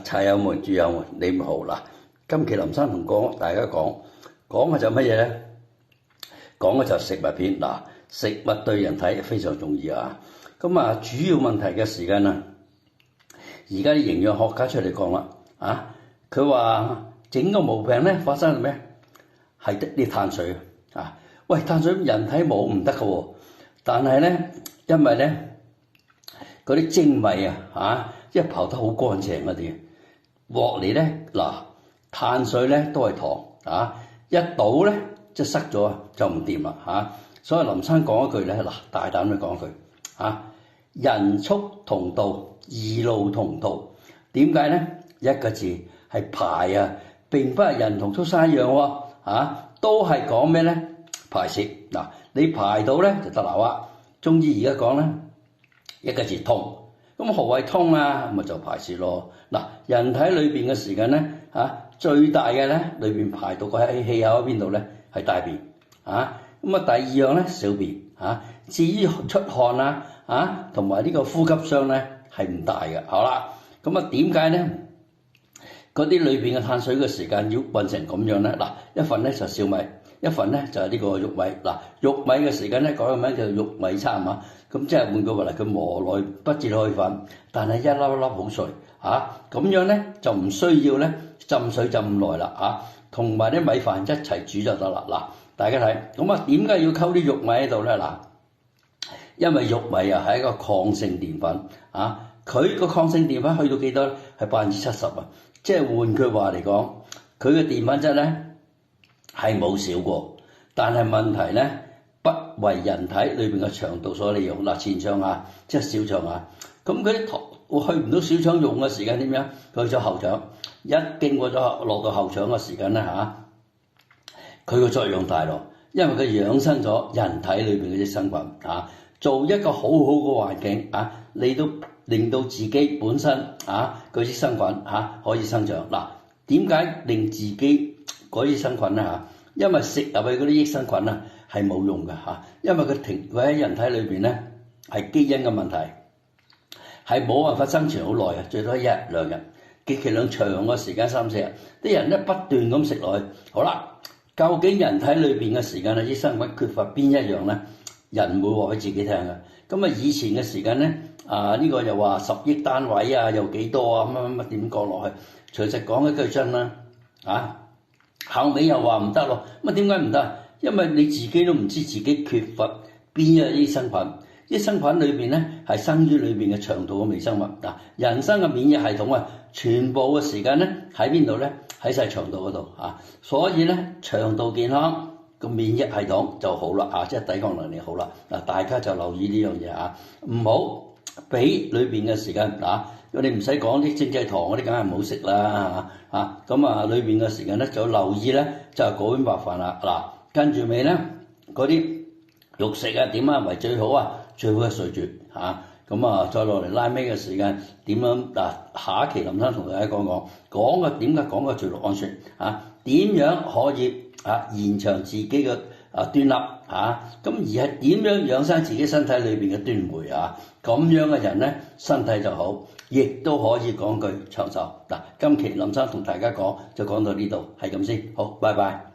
茶友們、豬友們，你們好啦！今期林生同大家講嘅就乜嘢咧？講嘅就食物篇嗱，食物對人體非常重要啊！主要問題嘅時間啊，而家啲營養學家出嚟講啦，佢話整個毛病咧發生係咩？係得啲碳水啊！喂，碳水人體冇唔得嘅喎，但係咧，因為咧嗰啲精米一刨得好乾淨嗰啲，鑊嚟咧碳水咧都係糖一倒咧即係塞咗就唔掂啦所以林生講一句咧大膽啲講一句人畜同道，異路同途。點解咧？一個字係排並不係人同畜生一樣喎都係講咩咧？排泄你排到咧就得啦中醫而家講咧一個字通。咁何謂通咪就排泄咯。人體裏邊嘅時間咧最大嘅咧裏邊排到個氣口喺邊度咧？係大便第二樣咧小便至於出汗同埋呢個呼吸商咧係唔大嘅。好啦，點解咧？嗰啲裏邊嘅碳水嘅時間要運成咁樣咧？一份咧就小米，一份咧就係呢個玉米。玉米嘅時間咧改個名叫玉米餐咁即係換句話嚟，佢磨來不至開粉，但係一粒粒好碎咁樣咧就唔需要咧浸水浸咁耐啦同埋啲米飯一齊煮就得啦。大家睇點解要溝啲玉米喺度咧？因為玉米係一個抗性澱粉佢個抗性澱粉去到幾多咧？係70%即係換句話嚟講，佢嘅澱粉質咧係冇少過，但係問題咧不為人體裏邊嘅腸道所利用。前腸即係小腸咁佢啲糖去唔到小腸用嘅時間點樣？佢去咗後腸，一經過咗落到後腸嘅時間咧佢個作用大咯，因為佢養生咗人體裏邊嘅益生菌做一個好好嘅環境令到自己本身個益生菌可以生長。點解令自己嗰益生菌咧因為食入去嗰啲益生菌係冇用嘅因為佢喺人體裏邊咧係基因嘅問題，係冇辦法生存好耐最多1日2日，極其量長嘅時間3-4日。啲人咧不斷咁食落去，好啦，究竟人體裏邊嘅時間益生菌缺乏邊一樣咧？人唔會話俾自己聽嘅。以前嘅時間咧呢個又話10億單位又幾多乜點講落去？隨實講一句真啦後尾又話唔得咯。點解唔得？因為你自己都唔知自己缺乏邊一益生菌。益生菌裏邊咧係生於裏邊嘅腸道嘅微生物人生嘅免疫系統全部嘅時間咧喺邊度咧？喺晒腸道嗰度所以咧腸道健康個免疫系統就好啦即係抵抗能力好啦大家就留意呢樣嘢唔好俾裏邊嘅時間你唔使講啲精製糖嗰啲梗係唔好食啦裏邊嘅時間咧就留意咧就係嗰碗白飯啦跟住尾咧嗰啲肉食點為最好最好係水煮再落嚟拉尾嘅時間點樣下一期林生同大家講嘅點解講嘅最樂安全點樣可以延長自己嘅端粒而係點樣養生自己身體裏邊嘅端酶咁樣嘅人咧身體就好，亦都可以講句長壽。今期林生同大家講就講到呢度，係咁先，好，拜拜。